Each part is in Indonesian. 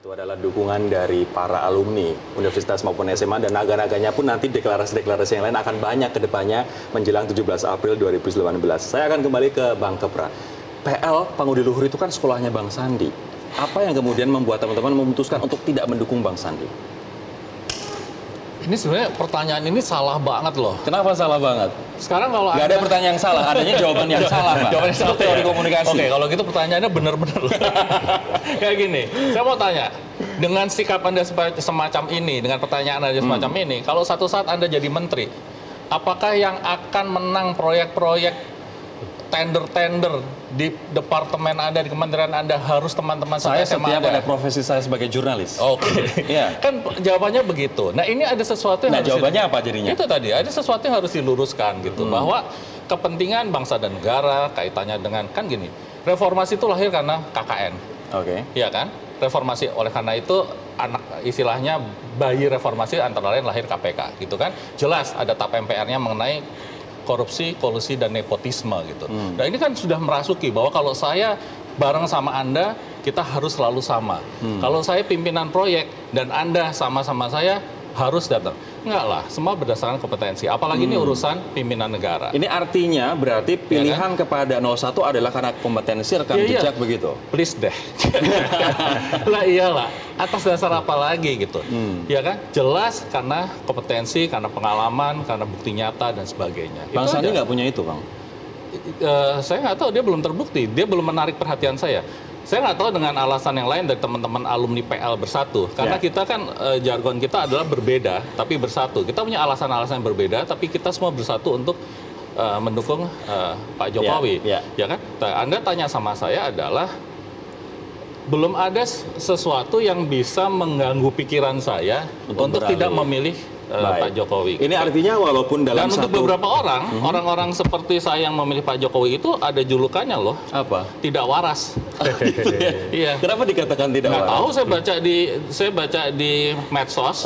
Itu adalah dukungan dari para alumni universitas maupun SMA dan naga-naganya pun nanti deklarasi-deklarasi yang lain akan banyak ke depannya menjelang 17 April 2018. Saya akan kembali ke Bang Kepra. PL Pangudi Luhur itu kan sekolahnya Bang Sandi. Apa yang kemudian membuat teman-teman memutuskan untuk tidak mendukung Bang Sandi? Ini sebenarnya pertanyaan ini salah banget loh. Kenapa salah banget? Sekarang kalau nggak ada pertanyaan yang salah, adanya jawaban yang salah, Pak. Jawaban yang salah. Teori komunikasi. Oke, kalau gitu pertanyaannya benar-benar loh. Kayak gini, saya mau tanya, dengan sikap Anda semacam ini, dengan pertanyaan Anda semacam ini, kalau satu saat Anda jadi menteri, apakah yang akan menang proyek-proyek tender-tender di departemen Anda, di kementerian Anda harus teman-teman Saya SMA setia Anda? pada profesi saya sebagai jurnalis. Oke. Iya. Kan jawabannya begitu. Nah, ini ada sesuatu yang Nah, harus jawabannya apa jadinya? Itu tadi, ada sesuatu yang harus diluruskan gitu, bahwa kepentingan bangsa dan negara kaitannya dengan, kan gini, reformasi itu lahir karena KKN. Oke. Iya kan? Reformasi, oleh karena itu anak istilahnya bayi reformasi antara lain lahir KPK gitu kan. Jelas ada TAP MPR-nya mengenai korupsi, kolusi, dan nepotisme gitu. Nah, ini kan sudah merasuki bahwa kalau saya bareng sama Anda, kita harus selalu sama. Kalau saya pimpinan proyek dan Anda sama-sama saya, harus datang. Enggak lah, semua berdasarkan kompetensi. Apalagi ini urusan pimpinan negara. Ini artinya berarti pilihan kepada 01 adalah karena kompetensi rekam jejak begitu? Please deh. Lah iyalah, atas dasar apa lagi gitu. Ya kan? Jelas karena kompetensi, karena pengalaman, karena bukti nyata dan sebagainya. Bang Itu Sandi aja. nggak punya itu, Bang? Saya nggak tahu, dia belum terbukti. Dia belum menarik perhatian saya. Saya nggak tahu dengan alasan yang lain dari teman-teman alumni PL bersatu. Karena kita kan jargon kita adalah berbeda tapi bersatu. Kita punya alasan-alasan yang berbeda tapi kita semua bersatu untuk mendukung Pak Jokowi. Ya kan? Anda tanya sama saya adalah belum ada sesuatu yang bisa mengganggu pikiran saya untuk tidak memilih Pak Jokowi. Ini artinya walaupun dalam dan untuk beberapa orang, orang-orang seperti saya yang memilih Pak Jokowi itu ada julukannya loh. Apa? Tidak waras. Gitu ya. Iya. Kenapa dikatakan tidak Nggak waras? tahu, saya baca di medsos,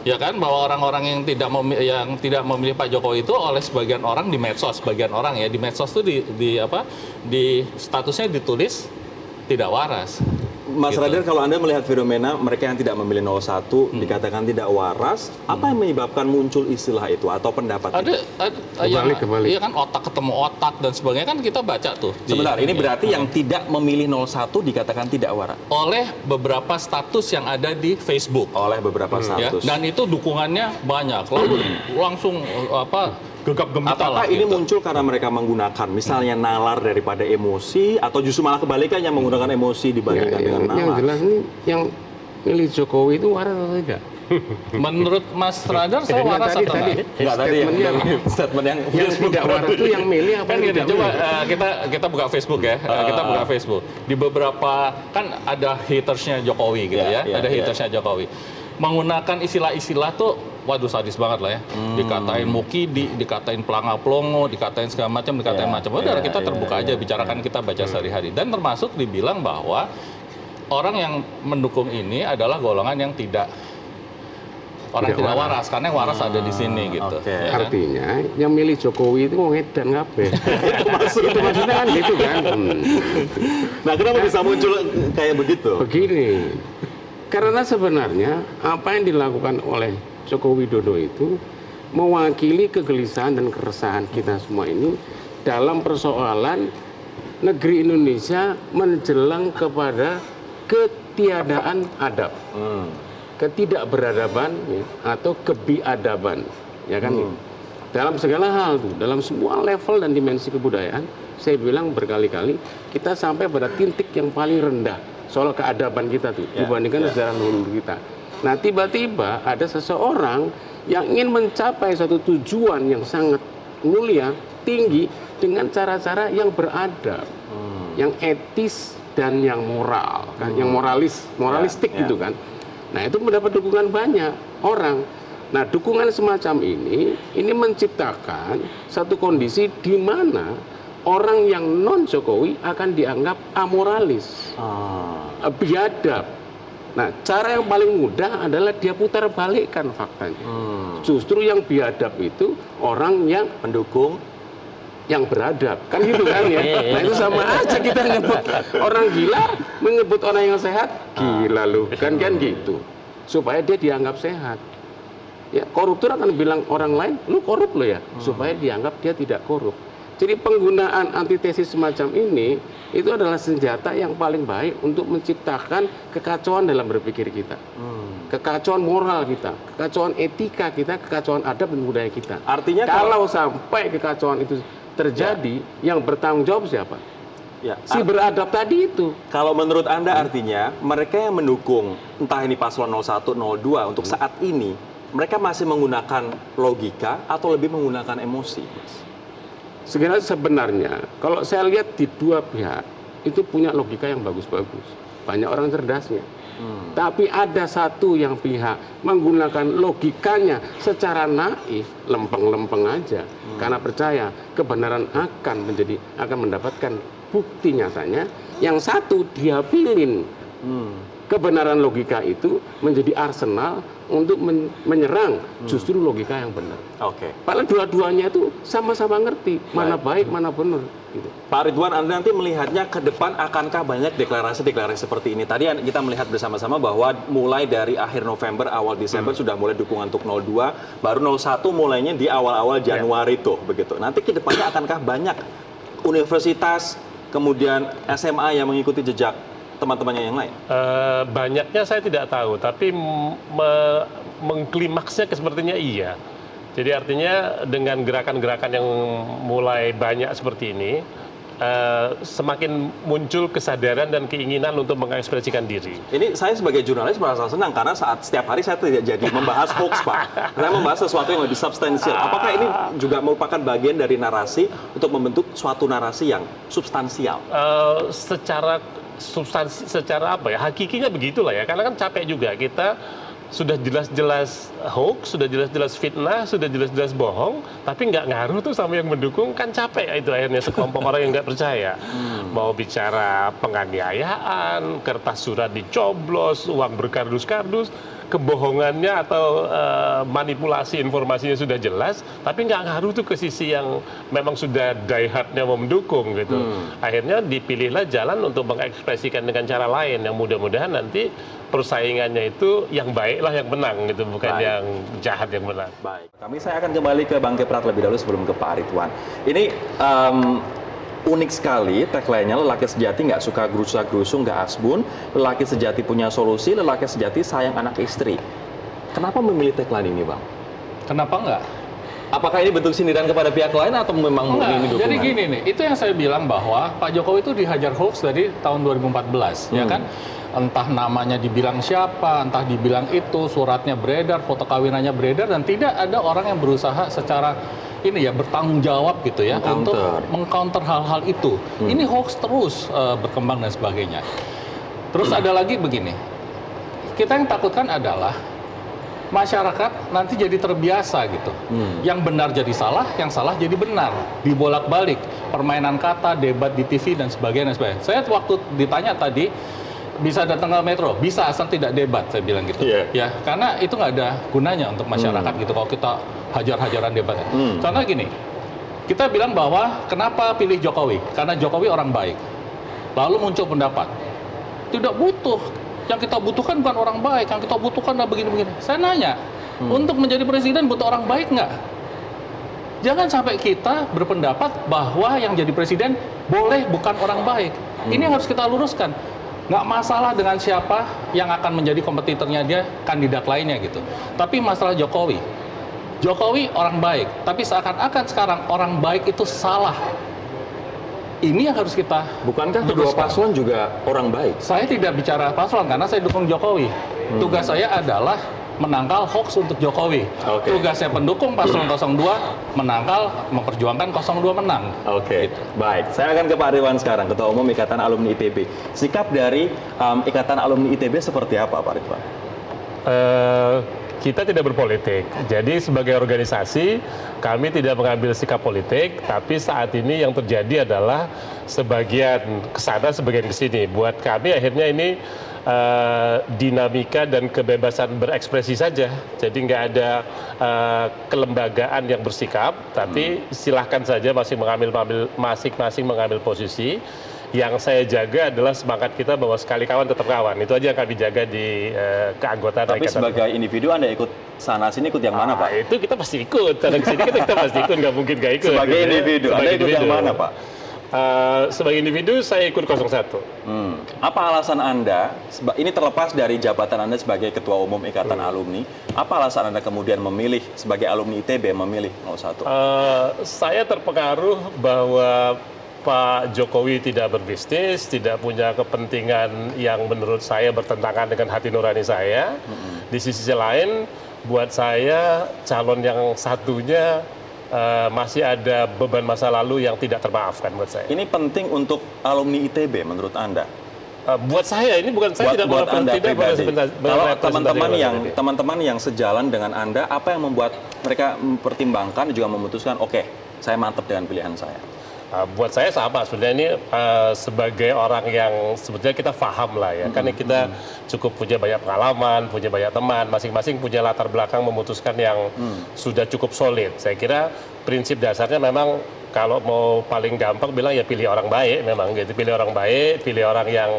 ya kan, bahwa orang-orang yang tidak memilih Pak Jokowi itu oleh sebagian orang di medsos, sebagian orang ya di medsos itu di statusnya ditulis tidak waras. Mas Gitu. Radar, kalau Anda melihat fenomena mereka yang tidak memilih 01 dikatakan tidak waras, apa yang menyebabkan muncul istilah itu atau pendapat itu? Kembali. Iya kan, otak ketemu otak dan sebagainya kan kita baca tuh. Sebentar, ini berarti yang tidak memilih 01 dikatakan tidak waras? Oleh beberapa status yang ada di Facebook. Oleh beberapa Ya, status. dan itu dukungannya banyak. Lalu langsung gegap gempita Apakah lah. ini gitu. muncul karena mereka menggunakan misalnya nalar daripada emosi atau justru malah kebalikannya menggunakan emosi dibandingkan dengan nalar? Yang jelas ini yang milih Jokowi itu waras atau tidak? Menurut Mas Radar saya waras atau enggak? Enggak, tadi statement yang Yang tidak waras itu yang milih apa Kan yang gini, tidak coba milih? kita buka Facebook ya. Kita buka Facebook. Di beberapa kan ada hatersnya Jokowi gitu ya. Ada hatersnya Jokowi. Menggunakan istilah-istilah tuh waduh sadis banget lah ya. Dikatain mukidi, dikatain pelanga-pelongo, dikatain segala macam, dikatain macam. Udah kita terbuka aja bicarakan, kita baca sehari-hari. Dan termasuk dibilang bahwa orang yang mendukung ini adalah golongan yang tidak tidak waras, karena yang waras ada di sini gitu. Ya kan? Artinya yang milih Jokowi itu mau ngedan kabeh. Itu maksudnya kan gitu kan. Nah, kenapa bisa muncul kayak begitu? Begini, karena sebenarnya apa yang dilakukan oleh Joko Widodo itu mewakili kegelisahan dan keresahan kita semua ini dalam persoalan negeri Indonesia menjelang kepada ketiadaan adab, ketidakberadaban ya, atau kebiadaban, ya kan? Dalam segala hal tuh, dalam semua level dan dimensi kebudayaan, saya bilang berkali-kali kita sampai pada titik yang paling rendah soal keadaban kita tuh dibandingkan sejarah leluhur kita. Nah, tiba-tiba ada seseorang yang ingin mencapai suatu tujuan yang sangat mulia, tinggi dengan cara-cara yang beradab, yang etis dan yang moral, kan? Yang moralistik gitu kan. Nah, itu mendapat dukungan banyak orang. Nah, dukungan semacam ini menciptakan satu kondisi di mana orang yang non Jokowi akan dianggap amoralis, biadab. Nah, cara yang paling mudah adalah dia putar balikkan faktanya. Justru yang biadab itu orang yang mendukung yang beradab, kan gitu kan ya. Nah itu sama aja kita nyebut orang gila, menyebut orang yang sehat gila lu, kan gitu, supaya dia dianggap sehat. Ya, koruptor akan bilang orang lain, lu korup lo ya, supaya dianggap dia tidak korup. Jadi penggunaan antitesis semacam ini itu adalah senjata yang paling baik untuk menciptakan kekacauan dalam berpikir kita, kekacauan moral kita, kekacauan etika kita, kekacauan adab dan budaya kita. Artinya kalau sampai kekacauan itu terjadi, yang bertanggung jawab siapa? Ya, Si beradab tadi itu. kalau menurut Anda artinya mereka yang mendukung entah ini paslon 01, 02 untuk saat ini, mereka masih menggunakan logika atau lebih menggunakan emosi, Mas? Sebenarnya kalau saya lihat di dua pihak itu punya logika yang bagus-bagus, banyak orang cerdasnya. Tapi ada satu yang pihak menggunakan logikanya secara naif, lempeng-lempeng aja, karena percaya kebenaran akan mendapatkan bukti nyatanya. Yang satu dia pilih kebenaran logika itu menjadi arsenal untuk menyerang justru logika yang benar. Oke. Padahal dua-duanya itu sama-sama ngerti mana baik mana benar. Gitu. Pak Ridwan, Anda nanti melihatnya ke depan akankah banyak deklarasi-deklarasi seperti ini? Tadi kita melihat bersama-sama bahwa mulai dari akhir November, awal Desember sudah mulai dukungan untuk 02, baru 01 mulainya di awal-awal Januari tuh, begitu. Nanti ke depannya akankah banyak universitas, kemudian SMA yang mengikuti jejak teman-temannya yang lain? Banyaknya saya tidak tahu, tapi mengklimaksnya sepertinya iya. Jadi artinya dengan gerakan-gerakan yang mulai banyak seperti ini, semakin muncul kesadaran dan keinginan untuk mengekspresikan diri. Ini saya sebagai jurnalis merasa senang karena saat setiap hari saya tidak jadi membahas hoax, Pak. Saya membahas sesuatu yang lebih substansial. Apakah ini juga merupakan bagian dari narasi untuk membentuk suatu narasi yang substansial? Secara apa ya, hakikinya begitulah ya, karena kan capek juga kita sudah jelas-jelas hoax, sudah jelas-jelas fitnah, sudah jelas-jelas bohong, tapi nggak ngaruh tuh sama yang mendukung, kan capek itu akhirnya sekelompok orang yang nggak percaya. Mau bicara penganiayaan, kertas surat dicoblos, uang berkardus-kardus, kebohongannya atau manipulasi informasinya sudah jelas, tapi nggak ngaruh tuh ke sisi yang memang sudah die hardnya mau mendukung gitu. Akhirnya dipilihlah jalan untuk mengekspresikan dengan cara lain yang mudah-mudahan nanti persaingannya itu yang baiklah yang menang gitu, bukan yang jahat yang menang. Baik, saya akan kembali ke Bang Keprat lebih dahulu sebelum ke Pak Ridwan. Ini unik sekali tagline-nya, lelaki sejati nggak suka gerusa-gerusu, nggak asbun, lelaki sejati punya solusi, lelaki sejati sayang anak istri. Kenapa memilih tagline ini, Bang? Kenapa enggak? Apakah ini bentuk sindiran kepada pihak lain atau memang ini dukungan? Jadi gini nih, itu yang saya bilang bahwa Pak Jokowi itu dihajar hoax dari tahun 2014, ya kan? Entah namanya dibilang siapa, entah dibilang itu, suratnya beredar, foto kawinannya beredar, dan tidak ada orang yang berusaha secara ini ya bertanggung jawab gitu ya untuk mengcounter hal-hal itu. Ini hoax terus berkembang dan sebagainya. Terus ada lagi begini, kita yang takutkan adalah masyarakat nanti jadi terbiasa gitu. Yang benar jadi salah, yang salah jadi benar, dibolak-balik, permainan kata, debat di TV dan sebagainya. Saya waktu ditanya tadi, bisa datang ke Metro, bisa asal tidak debat, saya bilang gitu. Ya, karena itu nggak ada gunanya untuk masyarakat gitu kalau kita hajar-hajaran debatnya. Contoh gini, kita bilang bahwa kenapa pilih Jokowi? Karena Jokowi orang baik. Lalu muncul pendapat, tidak butuh. Yang kita butuhkan bukan orang baik, yang kita butuhkan adalah begini-begini. Saya nanya, untuk menjadi presiden butuh orang baik nggak? Jangan sampai kita berpendapat bahwa yang jadi presiden boleh bukan orang baik. Ini yang harus kita luruskan. Nggak masalah dengan siapa yang akan menjadi kompetitornya dia, kandidat lainnya gitu. Tapi masalah Jokowi. Jokowi orang baik, tapi seakan-akan sekarang orang baik itu salah. Ini yang harus kita... Bukankah kedua paslon juga orang baik? Saya tidak bicara paslon karena saya dukung Jokowi. Tugas saya adalah menangkal hoax untuk Jokowi. Tugasnya pendukung paslon 02 menangkal, memperjuangkan 02 menang. Gitu. Baik. Saya akan ke Pak Ridwan sekarang, Ketua Umum Ikatan Alumni ITB. Sikap dari Ikatan Alumni ITB seperti apa, Pak Ridwan? kita tidak berpolitik. Jadi sebagai organisasi kami tidak mengambil sikap politik, tapi saat ini yang terjadi adalah sebagian kesana, sebagian kesini. Buat kami akhirnya ini dinamika dan kebebasan berekspresi saja. Jadi nggak ada kelembagaan yang bersikap, tapi silahkan saja masing-masing mengambil posisi. Yang saya jaga adalah semangat kita bahwa sekali kawan tetap kawan. Itu aja yang kami jaga di keanggotaan. Tapi sebagai individu Anda ikut sana sini ikut yang mana, Pak? Itu kita pasti ikut. Sana sini kita pasti ikut, nggak mungkin nggak ikut. Sebagai individu, Anda ikut yang mana, Pak? Sebagai individu saya ikut 01. Apa alasan Anda, ini terlepas dari jabatan Anda sebagai Ketua Umum Ikatan Alumni, apa alasan Anda kemudian memilih sebagai alumni ITB memilih 01? Saya terpengaruh bahwa Pak Jokowi tidak berbisnis, tidak punya kepentingan yang menurut saya bertentangan dengan hati nurani saya. Di sisi lain, buat saya calon yang satunya masih ada beban masa lalu yang tidak termaafkan buat saya. Ini penting untuk alumni ITB menurut Anda? Buat saya ini bukan saya tidak buat Anda pribadi. Kalau teman-teman yang sejalan dengan Anda, apa yang membuat mereka mempertimbangkan juga memutuskan, oke, saya mantap dengan pilihan saya? Buat saya sama sebenarnya ini sebagai orang yang sebetulnya kita paham lah ya, karena kita cukup punya banyak pengalaman, punya banyak teman, masing-masing punya latar belakang memutuskan yang sudah cukup solid. Saya kira prinsip dasarnya memang kalau mau paling gampang bilang ya pilih orang baik memang gitu, pilih orang baik, pilih orang yang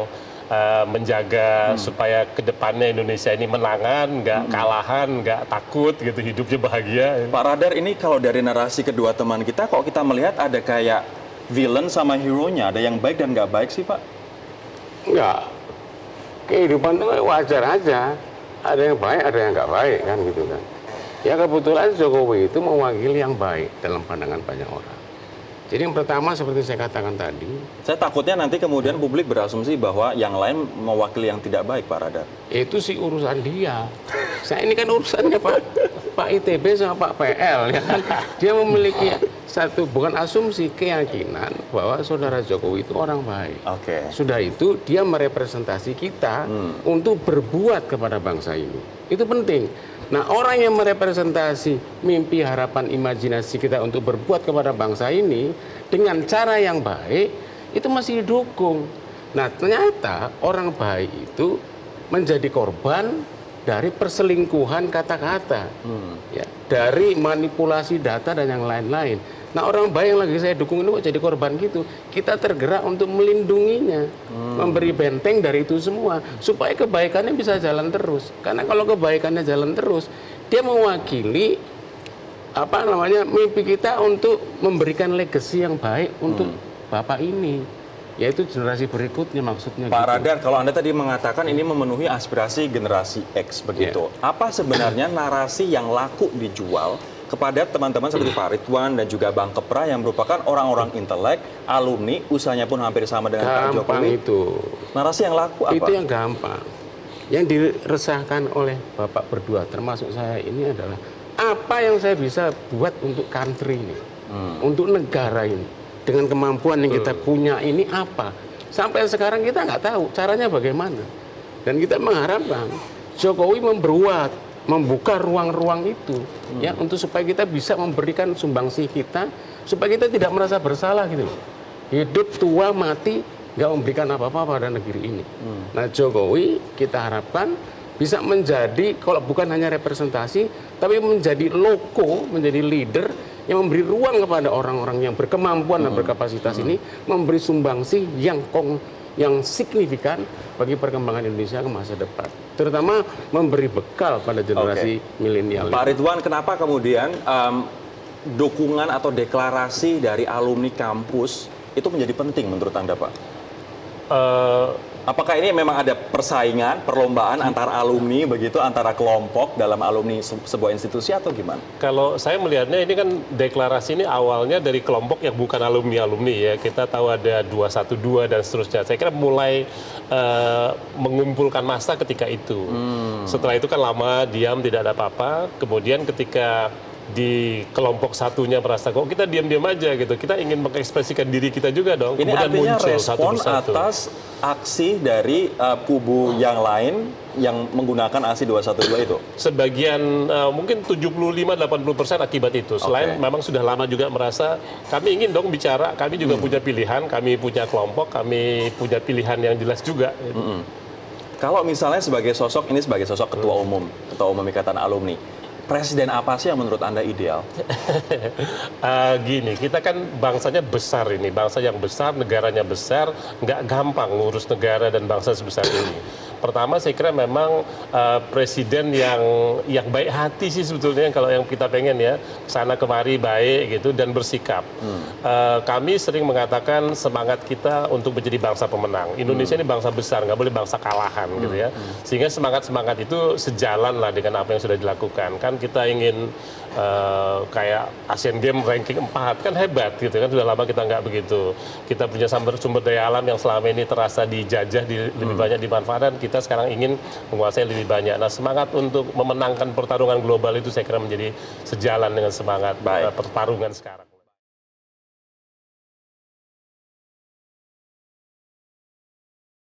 menjaga supaya kedepannya Indonesia ini menangan, nggak kalahan, nggak takut gitu, hidupnya bahagia. Pak Radar, ini kalau dari narasi kedua teman kita, kok kita melihat ada kayak villain sama hero-nya, ada yang baik dan nggak baik sih, Pak? Enggak. Kehidupan itu wajar aja. Ada yang baik, ada yang nggak baik kan gitu kan. Ya kebetulan Jokowi itu mewakili yang baik dalam pandangan banyak orang. Jadi yang pertama seperti saya katakan tadi. Saya takutnya nanti kemudian publik berasumsi bahwa yang lain mewakili yang tidak baik, Pak Radar. Itu sih urusan dia. Saya ini kan urusannya Pak ITB sama Pak PL ya kan. Dia memiliki satu bukan asumsi, keyakinan bahwa saudara Jokowi itu orang baik. Oke. Sudah itu dia merepresentasi kita untuk berbuat kepada bangsa ini. Itu penting. Nah, orang yang merepresentasi mimpi, harapan, imajinasi kita untuk berbuat kepada bangsa ini dengan cara yang baik, itu masih didukung. Nah, ternyata orang baik itu menjadi korban dari perselingkuhan kata-kata, ya, dari manipulasi data dan yang lain-lain. Nah, orang baik yang lagi saya dukung ini kok jadi korban gitu. Kita tergerak untuk melindunginya, memberi benteng dari itu semua, supaya kebaikannya bisa jalan terus. Karena kalau kebaikannya jalan terus, dia mewakili mimpi kita untuk memberikan legacy yang baik untuk Bapak ini, yaitu generasi berikutnya maksudnya. Pak gitu. Radar, kalau Anda tadi mengatakan ini memenuhi aspirasi generasi X begitu, apa sebenarnya narasi yang laku dijual kepada teman-teman seperti Pak Ridwan dan juga Bang Kepra yang merupakan orang-orang intelek, alumni, usianya pun hampir sama dengan Pak Jokowi? Itu. Narasi yang laku apa? Itu yang gampang. Yang diresahkan oleh Bapak berdua, termasuk saya ini adalah apa yang saya bisa buat untuk country ini, untuk negara ini, dengan kemampuan yang kita punya ini apa? Sampai sekarang kita nggak tahu caranya bagaimana. Dan kita mengharapkan Jokowi membuka ruang-ruang itu ya untuk supaya kita bisa memberikan sumbangsih kita, supaya kita tidak merasa bersalah gitu loh. Hidup tua mati nggak memberikan apa-apa pada negeri ini. Nah, Jokowi kita harapkan bisa menjadi kalau bukan hanya representasi tapi menjadi logo, menjadi leader yang memberi ruang kepada orang-orang yang berkemampuan dan berkapasitas ini memberi sumbangsih yang signifikan bagi perkembangan Indonesia ke masa depan, terutama memberi bekal pada generasi milenial. Pak Ridwan, kenapa kemudian dukungan atau deklarasi dari alumni kampus itu menjadi penting menurut Anda, Pak? Apakah ini memang ada persaingan, perlombaan antar alumni begitu, antara kelompok dalam alumni sebuah institusi atau gimana? Kalau saya melihatnya ini kan deklarasi ini awalnya dari kelompok yang bukan alumni-alumni ya. Kita tahu ada 212 dan seterusnya. Saya kira mulai mengumpulkan massa ketika itu. Setelah itu kan lama diam tidak ada apa-apa. Kemudian ketika di kelompok satunya merasa kok kita diam-diam aja gitu. Kita ingin mengekspresikan diri kita juga dong. Ini Kemudian artinya muncul respon satu persatu. atas aksi dari kubu yang lain yang menggunakan aksi 212 itu. Sebagian mungkin 75-80% akibat itu. Selain Oke. memang sudah lama juga merasa kami ingin dong bicara, kami juga punya pilihan, kami punya kelompok, kami punya pilihan yang jelas juga. Kalau misalnya sebagai sosok, ini sebagai sosok ketua umum Ikatan Alumni, presiden apa sih yang menurut Anda ideal? Gini, kita kan bangsanya besar ini, bangsa yang besar, negaranya besar, nggak gampang ngurus negara dan bangsa sebesar ini. Pertama, saya kira memang presiden yang baik hati sih sebetulnya kalau yang kita pengen ya, sana kemari baik gitu dan bersikap. Kami sering mengatakan semangat kita untuk menjadi bangsa pemenang. Indonesia ini bangsa besar, nggak boleh bangsa kalahan gitu ya. Sehingga semangat itu sejalan lah dengan apa yang sudah dilakukan. Kan kita ingin kayak Asian Games ranking 4 kan hebat gitu kan, sudah lama kita nggak begitu. Kita punya sumber daya alam yang selama ini terasa dijajah, lebih banyak dimanfaatkan, kita sekarang ingin menguasai lebih banyak. Nah, semangat untuk memenangkan pertarungan global itu saya kira menjadi sejalan dengan semangat pertarungan sekarang.